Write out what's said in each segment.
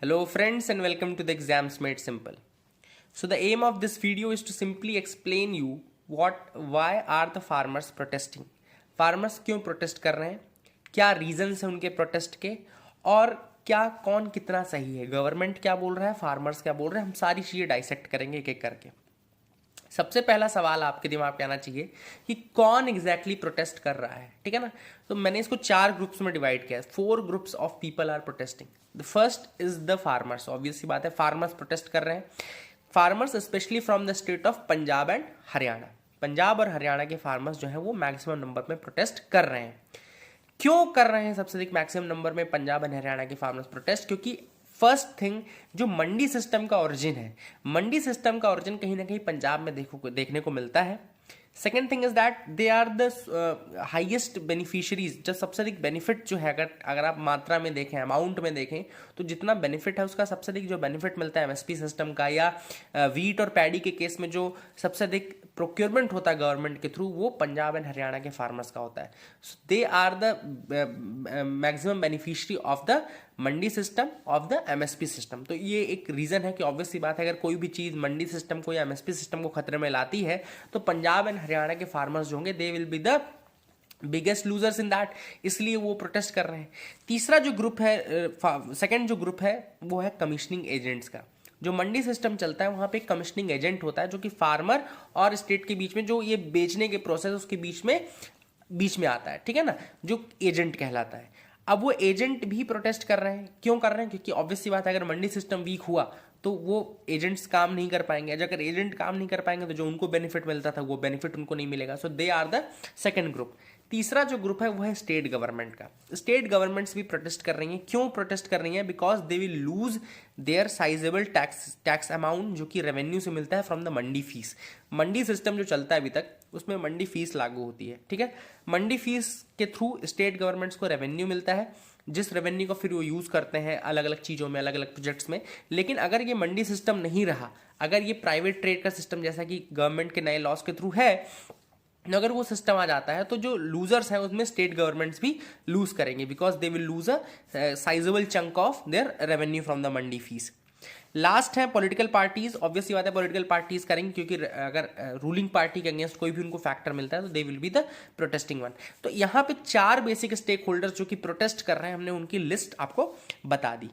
Hello friends and welcome to the Exams Made Simple. So the aim of this video is to simply explain you why are the farmers protesting. Farmers क्यों protest कर रहे हैं, क्या reasons हैं उनके protest के, और क्या कौन कितना सही है, गवर्नमेंट क्या बोल रहा है, फार्मर्स क्या बोल रहे हैं, हम सारी चीज़ें डाइसेक्ट करेंगे एक एक करके। सबसे पहला सवाल आपके दिमाग पे आना चाहिए कि कौन एग्जैक्टली प्रोटेस्ट कर रहा है, ठीक है ना। तो मैंने इसको 4 ग्रुप्स में डिवाइड किया है। 4 groups of people are protesting. The first is the farmers. Obvious सी बात है, फार्मर्स प्रोटेस्ट कर रहे हैं। Farmers specially from the state of Punjab and Haryana. Punjab और हरियाणा के फार्मर्स जो है वो मैक्सिमम नंबर में प्रोटेस्ट कर रहे हैं। क्यों कर रहे हैं सबसे अधिक मैक्सिमम नंबर में पंजाब एंड हरियाणा के फार्मर्स प्रोटेस्ट? क्योंकि फर्स्ट थिंग, जो मंडी सिस्टम का ओरिजिन है, मंडी सिस्टम का ओरिजिन कहीं ना कहीं पंजाब में देखने को मिलता है। Second thing is that they are the highest beneficiaries. जब सबसे अधिक बेनिफिट जो है, अगर आप मात्रा में देखें, अमाउंट में देखें, तो जितना बेनिफिट है उसका सबसे अधिक जो बेनिफिट मिलता है एमएसपी सिस्टम का, या वीट और पैडी के केस में जो सबसे अधिक प्रोक्योरमेंट होता है गवर्नमेंट के थ्रू, वो पंजाब एंड हरियाणा के फार्मर्स का होता है। So they are the maximum beneficiary of the mandi system, of the MSP system. तो ये एक रीजन है कि ऑब्वियस सी बात है, अगर कोई भी चीज मंडी सिस्टम को या एमएसपी सिस्टम को खतरे में लाती है तो पंजाब एंड हरियाणा के फार्मर्स जो होंगे दे will be the biggest losers in that, इसलिए वो प्रोटेस्ट कर रहे हैं। तीसरा जो ग्रुप है, सेकंड जो ग्रुप है, वो है कमीशनिंग एजेंट्स का। जो मंडी सिस्टम चलता है वहाँ पे एक कमीशनिंग एजेंट होता है जो कि फार्मर और स्टेट के बीच में, जो ये बेचने के प्रोसेस उसके बीच में आता है, ठीक है ना, जो एजेंट कहलाता है। अब वो एजेंट भी प्रोटेस्ट कर रहे हैं। क्यों कर रहे हैं? क्योंकि ऑब्वियस सी बात है, अगर मंडी सिस्टम वीक हुआ तो वो एजेंट्स काम नहीं कर पाएंगे। अगर एजेंट काम नहीं कर पाएंगे तो जो उनको बेनिफिट मिलता था वो बेनिफिट उनको नहीं मिलेगा। So they are the second group. तीसरा जो ग्रुप है वो है स्टेट गवर्नमेंट का। स्टेट गवर्नमेंट्स भी प्रोटेस्ट कर रही हैं। क्यों प्रोटेस्ट कर रही हैं? Because they will lose their sizeable tax amount, जो कि रेवेन्यू से मिलता है from the mandi fees. Mandi system जो चलता है अभी तक, उसमें मंडी फीस लागू होती है, ठीक है। मंडी फीस के थ्रू स्टेट गवर्नमेंट्स को रेवेन्यू मिलता है, जिस रेवेन्यू को फिर वो यूज़ करते हैं अलग अलग चीज़ों में, अलग अलग प्रोजेक्ट्स में। लेकिन अगर ये मंडी सिस्टम नहीं रहा, अगर ये प्राइवेट ट्रेड का सिस्टम जैसा कि गवर्नमेंट के नए लॉस के थ्रू है, अगर वो सिस्टम आ जाता है तो जो लूजर्स हैं उसमें स्टेट गवर्नमेंट्स भी लूज करेंगे, because they will lose a sizeable chunk of their revenue from the mandi fees. Last है पॉलिटिकल पार्टीज। ऑब्वियसली बात है, पॉलिटिकल पार्टीज करेंगे, क्योंकि अगर रूलिंग पार्टी के अगेंस्ट कोई भी उनको फैक्टर मिलता है तो they will be the protesting one. तो यहाँ पे 4 बेसिक स्टेक होल्डर्स जो कि प्रोटेस्ट कर रहे हैं, हमने उनकी लिस्ट आपको बता दी।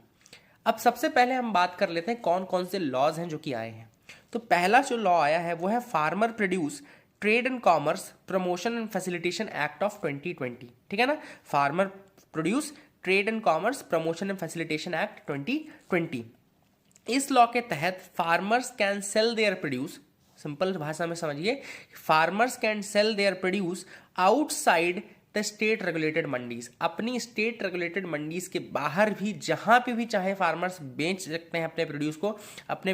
अब सबसे पहले हम बात कर लेते हैं कौन कौन से लॉज हैं जो कि आए हैं। तो पहला जो लॉ आया है वो है farmer produce trade and commerce promotion and facilitation act of 2020, ठीक है ना। Farmer produce trade and commerce promotion and facilitation act 2020। इस लॉ के तहत farmers can sell their produce, simple भाषा में समझिए, farmers can sell their produce outside the state regulated mandis. अपनी स्टेट रेगुलेटेड मंडीज के बाहर भी, जहां पे भी चाहे फार्मर्स बेच सकते हैं अपने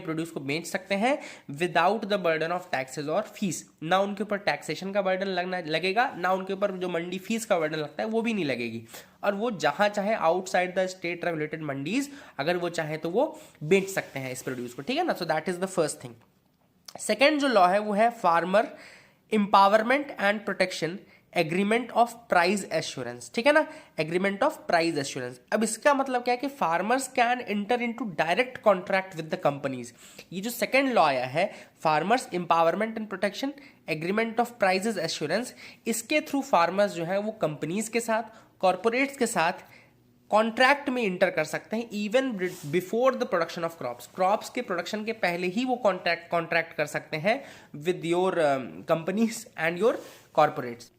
प्रोड्यूस को बेच सकते हैं without the burden of taxes और फीस। ना उनके ऊपर टैक्सेशन का बर्डन लगेगा, ना उनके ऊपर जो मंडी फीस का बर्डन लगता है वो भी नहीं लगेगी। और वो जहां चाहे outside the state regulated mandis, अगर वो चाहे तो वो बेच सकते हैं इस प्रोड्यूस को, ठीक है ना। So that is the first thing. Second जो लॉ है वो है farmer empowerment and protection agreement of price assurance, ठीक है ना, एग्रीमेंट ऑफ प्राइस एश्योरेंस। अब इसका मतलब क्या है कि farmers can enter into direct contract with the companies. ये जो सेकंड लॉ आया है, farmers empowerment and protection agreement of price assurance, इसके थ्रू फार्मर्स जो है वो कंपनीज के साथ, कॉर्पोरेट्स के साथ कॉन्ट्रैक्ट में इंटर कर सकते हैं, even before the production of crops के प्रोडक्शन के पहले ही वो कॉन्ट्रैक्ट कर सकते हैं with your companies and your corporates.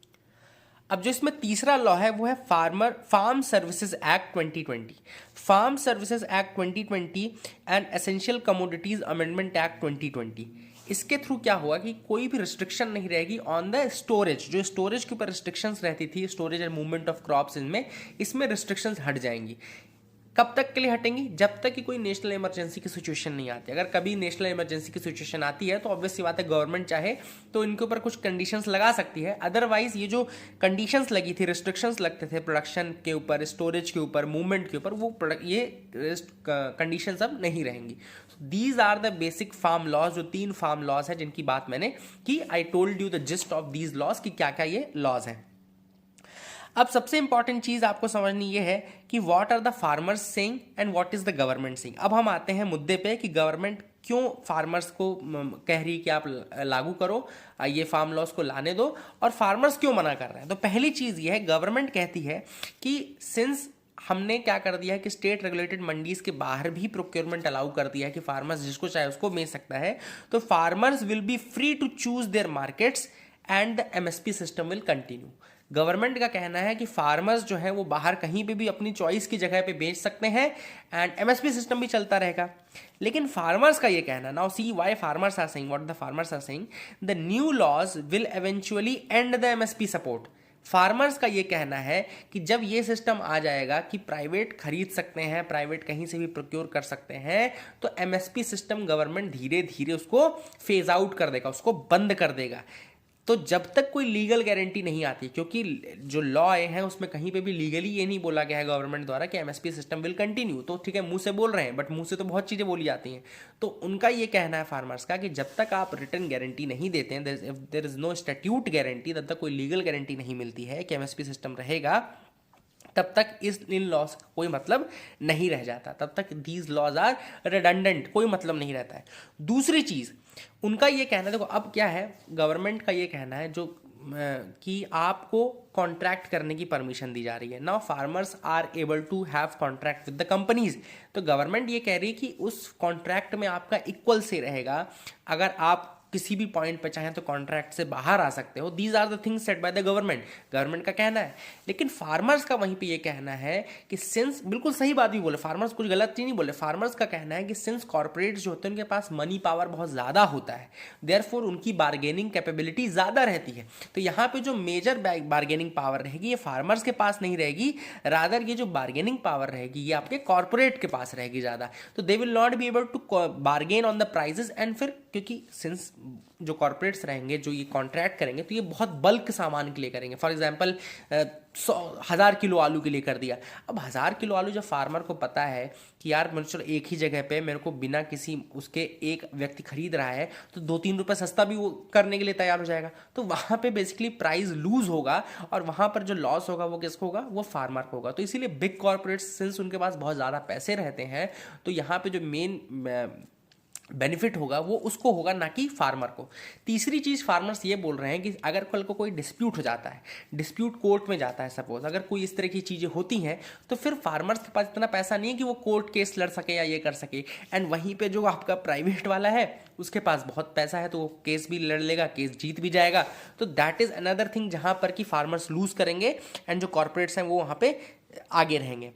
अब जो इसमें तीसरा लॉ है वो है farm services act 2020, farm services act 2020 and essential commodities amendment act 2020। इसके थ्रू क्या हुआ कि कोई भी रिस्ट्रिक्शन नहीं रहेगी ऑन द स्टोरेज। जो स्टोरेज के ऊपर रिस्ट्रिक्शंस रहती थी, storage and movement of crops, इसमें रिस्ट्रिक्शंस हट जाएंगी। कब तक के लिए हटेंगी? जब तक कि कोई नेशनल इमरजेंसी की सिचुएशन नहीं आती। अगर कभी नेशनल इमरजेंसी की सिचुएशन आती है तो ऑब्वियस सी बात है, गवर्नमेंट चाहे तो इनके ऊपर कुछ कंडीशंस लगा सकती है। अदरवाइज ये जो कंडीशंस लगी थी, रिस्ट्रिक्शंस लगते थे प्रोडक्शन के ऊपर, स्टोरेज के ऊपर, मूवमेंट के ऊपर, वो ये कंडीशंस अब नहीं रहेंगी। These are the basic farm laws. जो 3 फार्म लॉज है जिनकी बात मैंने की, I told you the gist of these laws कि क्या क्या ये लॉज हैं। अब सबसे इंपॉर्टेंट चीज आपको समझनी ये है कि what are the farmers saying and what is the government saying. अब हम आते हैं मुद्दे पे कि गवर्नमेंट क्यों फार्मर्स को कह रही है कि आप लागू करो, ये फार्म लॉस को लाने दो, और फार्मर्स क्यों मना कर रहे हैं। तो पहली चीज ये है, गवर्नमेंट कहती है कि सिंस हमने क्या कर दिया है कि स्टेट रेगुलेटेड मंडीज के बाहर भी प्रोक्योरमेंट अलाउ कर दिया है कि फार्मर्स जिसको चाहे उसको बेच सकता है, तो farmers will be free to choose their markets and the MSP system will continue. Government का कहना है कि फार्मर्स जो है वो बाहर कहीं पे भी अपनी चॉइस की जगह पे बेच सकते हैं एंड एमएसपी सिस्टम भी चलता रहेगा। लेकिन फार्मर्स का ये कहना, now see why farmers are saying, what the farmers are saying, the new laws will eventually end the MSP support. Farmers का ये कहना है कि जब ये सिस्टम आ जाएगा कि प्राइवेट खरीद सकते हैं, प्राइवेट कहीं से भी प्रोक्योर कर सकते हैं, तो एमएसपी सिस्टम गवर्नमेंट धीरे धीरे उसको फेज आउट कर देगा, उसको बंद कर देगा। तो जब तक कोई लीगल गारंटी नहीं आती, क्योंकि जो लॉ हैं उसमें कहीं पे भी लीगली ये नहीं बोला गया है गवर्नमेंट द्वारा कि एमएसपी सिस्टम विल कंटिन्यू, तो ठीक है मुंह से बोल रहे हैं, बट मुंह से तो बहुत चीज़ें बोली जाती हैं। तो उनका ये कहना है फार्मर्स का कि जब तक आप रिटर्न गारंटी नहीं देते हैं, there is no statute guarantee, तब तक कोई लीगल गारंटी नहीं मिलती है कि एमएसपी सिस्टम रहेगा, तब तक इन लॉज का कोई मतलब नहीं रह जाता, तब तक दीज लॉज आर रिडंडेंट, कोई मतलब नहीं रहता है। दूसरी चीज़ उनका ये कहना है, देखो अब क्या है, गवर्नमेंट का ये कहना है जो कि आपको कॉन्ट्रैक्ट करने की परमिशन दी जा रही है। Now farmers are able to have contract with the companies. तो गवर्नमेंट ये कह रही है कि उस कॉन्ट्रैक्ट में आपका इक्वल से रहेगा, अगर आप किसी भी पॉइंट पे चाहें तो कॉन्ट्रैक्ट से बाहर आ सकते हो। These are the things set by the government, government का कहना है। लेकिन फार्मर्स का वहीं पे ये कहना है कि सिंस, बिल्कुल सही बात भी बोले, फार्मर्स कुछ गलत नहीं बोले, फार्मर्स का कहना है कि सिंस कॉर्पोरेट्स जो होते हैं उनके पास मनी पावर बहुत ज़्यादा होता है, देयरफॉर उनकी बार्गेनिंग कैपेबिलिटी ज़्यादा रहती है। तो यहाँ पे जो मेजर बार्गेनिंग पावर रहेगी ये फार्मर्स के पास नहीं रहेगी, रादर ये जो बार्गेनिंग पावर रहेगी ये आपके कॉर्पोरेट के पास रहेगी ज़्यादा। तो they will not be able to bargain on the prices, and फिर क्योंकि सिंस जो कॉर्पोरेट्स रहेंगे जो ये कॉन्ट्रैक्ट करेंगे तो ये बहुत बल्क सामान के लिए करेंगे। फॉर एग्जांपल 1000 किलो आलू के लिए कर दिया। अब 1000 किलो आलू जब फार्मर को पता है कि यार मतलब चलो एक ही जगह पे मेरे को बिना किसी उसके एक व्यक्ति खरीद रहा है, तो 2-3 रुपये सस्ता भी वो करने के लिए तैयार हो जाएगा। तो वहाँ पे बेसिकली प्राइस लूज होगा और वहाँ पर जो लॉस होगा वो किसको होगा, वो फार्मर को होगा। तो इसीलिए बिग कॉर्पोरेट्स सिंस उनके पास बहुत ज़्यादा पैसे रहते हैं, तो यहाँ पे जो मेन बेनिफिट होगा वो उसको होगा, ना कि फार्मर को। तीसरी चीज़ फार्मर्स ये बोल रहे हैं कि अगर कल को कोई डिस्प्यूट हो जाता है, डिस्प्यूट कोर्ट में जाता है, सपोज अगर कोई इस तरह की चीज़ें होती हैं, तो फिर फार्मर्स के पास इतना पैसा नहीं है कि वो कोर्ट केस लड़ सके या ये कर सके। एंड वहीं पे जो आपका प्राइवेट वाला है उसके पास बहुत पैसा है, तो वो केस भी लड़ लेगा, केस जीत भी जाएगा। तो दैट इज़ अनदर थिंग जहाँ पर कि फार्मर्स लूज करेंगे एंड जो कॉर्पोरेट्स हैं वो वहाँ पे आगे रहेंगे।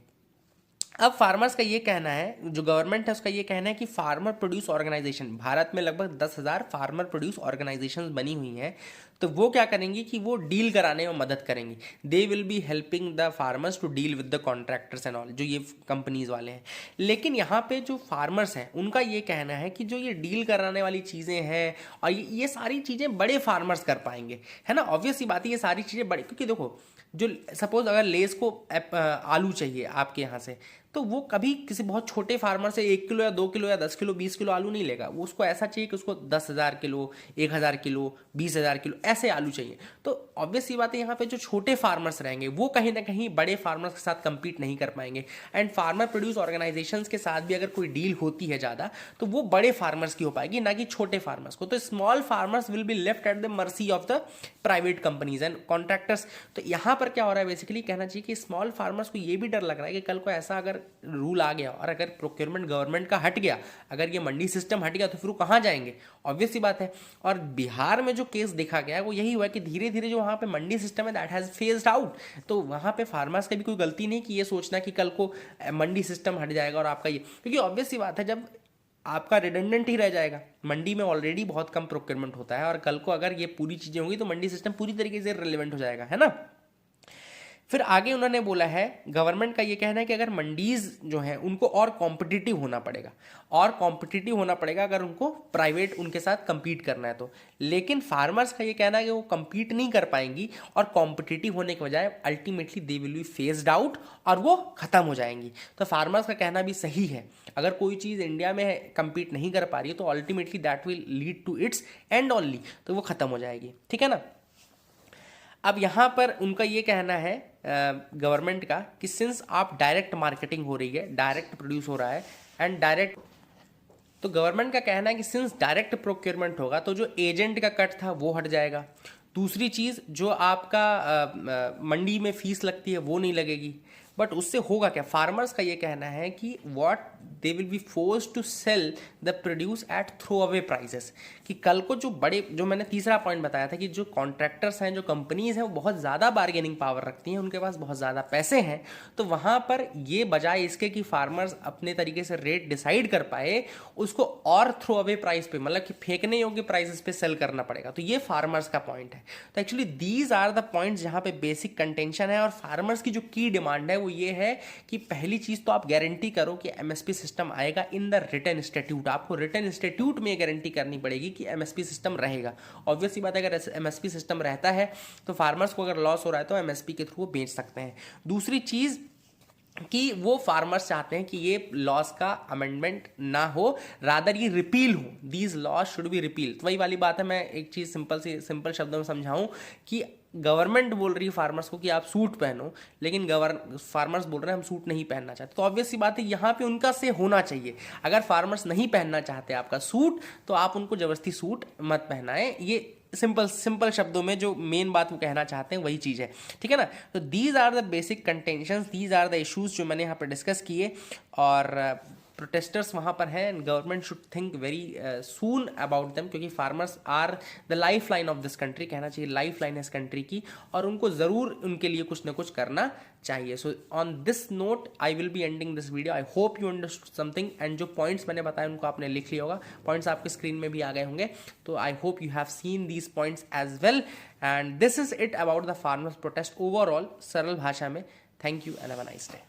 अब फार्मर्स का ये कहना है, जो गवर्नमेंट है उसका ये कहना है कि फार्मर प्रोड्यूस ऑर्गेनाइजेशन, भारत में लगभग 10,000 फार्मर प्रोड्यूस ऑर्गेनाइजेशन बनी हुई हैं, तो वो क्या करेंगी कि वो डील कराने में मदद करेंगी। They will be helping the farmers to deal with the contractors and all, जो ये कंपनीज वाले हैं। लेकिन यहाँ पे जो फार्मर्स हैं उनका ये कहना है कि जो ये डील कराने वाली चीज़ें हैं और ये सारी चीज़ें बड़े फार्मर्स कर पाएंगे, है ना। ऑब्वियस सी बात है ये सारी चीज़ें बड़े, क्योंकि देखो जो सपोज अगर लेस को आलू चाहिए आपके यहाँ से, तो वो कभी किसी बहुत छोटे फार्मर से 1 किलो या 2 किलो या 10 किलो 20 किलो आलू नहीं लेगा। वो उसको ऐसा चाहिए कि उसको 10,000 किलो, 1,000 किलो, 20,000 किलो ऐसे आलू चाहिए। तो ऑब्वियस सी बात है यहाँ पे जो छोटे फार्मर्स रहेंगे वो कहीं ना कहीं बड़े फार्मर्स के साथ compete नहीं कर पाएंगे। एंड फार्मर प्रोड्यूस ऑर्गेनाइजेशंस के साथ भी अगर कोई डील होती है ज़्यादा, तो वो बड़े फार्मर्स की हो पाएगी, ना कि छोटे फार्मर्स को। तो small farmers will be left at the mercy of the private companies and contractors. तो यहाँ पर क्या हो रहा है, बेसिकली कहना चाहिए कि स्मॉल फार्मर्स को ये भी डर लग रहा है कि कल को ऐसा अगर रूल आ गया और अगर प्रोक्योरमेंट गवर्नमेंट का हट गया, अगर ये मंडी सिस्टम हट गया, तो फिर वो कहाँ जाएंगे, ऑब्वियस सी बात है। और बिहार में जो केस देखा गया वो यही हुआ कि धीरे धीरे जो वहाँ पे मंडी सिस्टम है दैट हैज़ फेज्ड आउट। तो वहाँ पे फार्मर्स की भी कोई गलती नहीं कि ये सोचना कि कल को मंडी सिस्टम हट जाएगा और आपका ये, क्योंकि ऑब्वियस सी बात है जब आपका रिडंडेंट ही रह जाएगा, मंडी में ऑलरेडी बहुत कम प्रोक्योरमेंट होता है, और कल को अगर ये पूरी चीज़ें होंगी तो मंडी सिस्टम पूरी तरीके से रिलेवेंट हो जाएगा, है ना। फिर आगे उन्होंने बोला है, गवर्नमेंट का ये कहना है कि अगर मंडीज जो है उनको और कॉम्पिटिटिव होना पड़ेगा, और कॉम्पिटिटिव होना पड़ेगा अगर उनको प्राइवेट उनके साथ compete करना है तो। लेकिन फार्मर्स का ये कहना है कि वो compete नहीं कर पाएंगी, और कॉम्पिटिटिव होने के बजाय ultimately they will B phased out और वो खत्म हो जाएंगी। तो फार्मर्स का कहना भी सही है, अगर कोई चीज़ इंडिया में compete नहीं कर पा रही है तो ultimately that will lead to its end only, तो वो खत्म हो जाएगी, ठीक है ना। अब यहाँ पर उनका ये कहना है गवर्नमेंट का कि सिंस आप डायरेक्ट मार्केटिंग हो रही है, डायरेक्ट प्रोड्यूस हो रहा है एंड डायरेक्ट, तो गवर्नमेंट का कहना है कि सिंस डायरेक्ट प्रोक्योरमेंट होगा तो जो एजेंट का कट था वो हट जाएगा। दूसरी चीज़, जो आपका मंडी में फीस लगती है वो नहीं लगेगी। बट उससे होगा क्या, फार्मर्स का ये कहना है कि what they will be force to sell the produce at throw away prices, कि कल को जो बड़े, जो मैंने तीसरा पॉइंट बताया था कि जो कॉन्ट्रैक्टर्स हैं, जो कंपनीज हैं, वो बहुत ज़्यादा बार्गेनिंग पावर रखती हैं, उनके पास बहुत ज़्यादा पैसे हैं, तो वहाँ पर ये बजाय इसके कि फार्मर्स अपने तरीके से रेट डिसाइड कर पाए, उसको और थ्रो अवे प्राइस पे, मतलब कि फेंकने योग्य प्राइसेस पे सेल करना पड़ेगा। तो ये फार्मर्स का पॉइंट है। तो actually these are the points जहाँ पे बेसिक कंटेंशन है। और फार्मर्स की जो की डिमांड है वो ये है कि पहली चीज़ तो आप गारंटी करो कि एमएसपी सिस्टम आएगा इन द रिटन इंस्टीट्यूट। आपको रिटन इंस्टीट्यूट में गारंटी करनी पड़ेगी कि एमएसपी सिस्टम रहेगा। ऑब्वियस सी बात है, अगर एमएसपी सिस्टम रहता है तो फार्मर्स को अगर लॉस हो रहा है तो एमएसपी के थ्रू बेच सकते हैं। दूसरी चीज़ कि वो फार्मर्स चाहते हैं कि ये लॉस का अमेंडमेंट ना हो, रादर ये रिपील हो, these loss should be repeal. तो वही वाली बात है, मैं एक चीज़ सिंपल शब्दों में समझाऊं कि गवर्नमेंट बोल रही है फार्मर्स को कि आप सूट पहनो, लेकिन फार्मर्स बोल रहे हैं हम सूट नहीं पहनना चाहते। तो ऑब्वियस सी बात है, यहाँ पे उनका से होना चाहिए। अगर फार्मर्स नहीं पहनना चाहते आपका सूट, तो आप उनको जबरदस्ती सूट मत पहनाएं। ये सिंपल शब्दों में जो मेन बात वो कहना चाहते हैं वही चीज़ है, ठीक है ना। तो these are the basic contentions, these are the issues जो मैंने यहाँ पर डिस्कस किए। और प्रोटेस्टर्स वहाँ पर हैं and government should think very soon about them, क्योंकि farmers are the lifeline of this country, कहना चाहिए लाइफ लाइन है इस कंट्री की, और उनको ज़रूर उनके लिए कुछ ना कुछ करना चाहिए। So on this note I will be ending this video. I hope you understood something and जो पॉइंट्स मैंने बताए उनको आपने लिख लिया होगा, पॉइंट्स आपके स्क्रीन में भी आ गए होंगे। तो I hope you have seen these points as well and this is it about the farmers protest overall, सरल भाषा में। Thank you and have a nice day.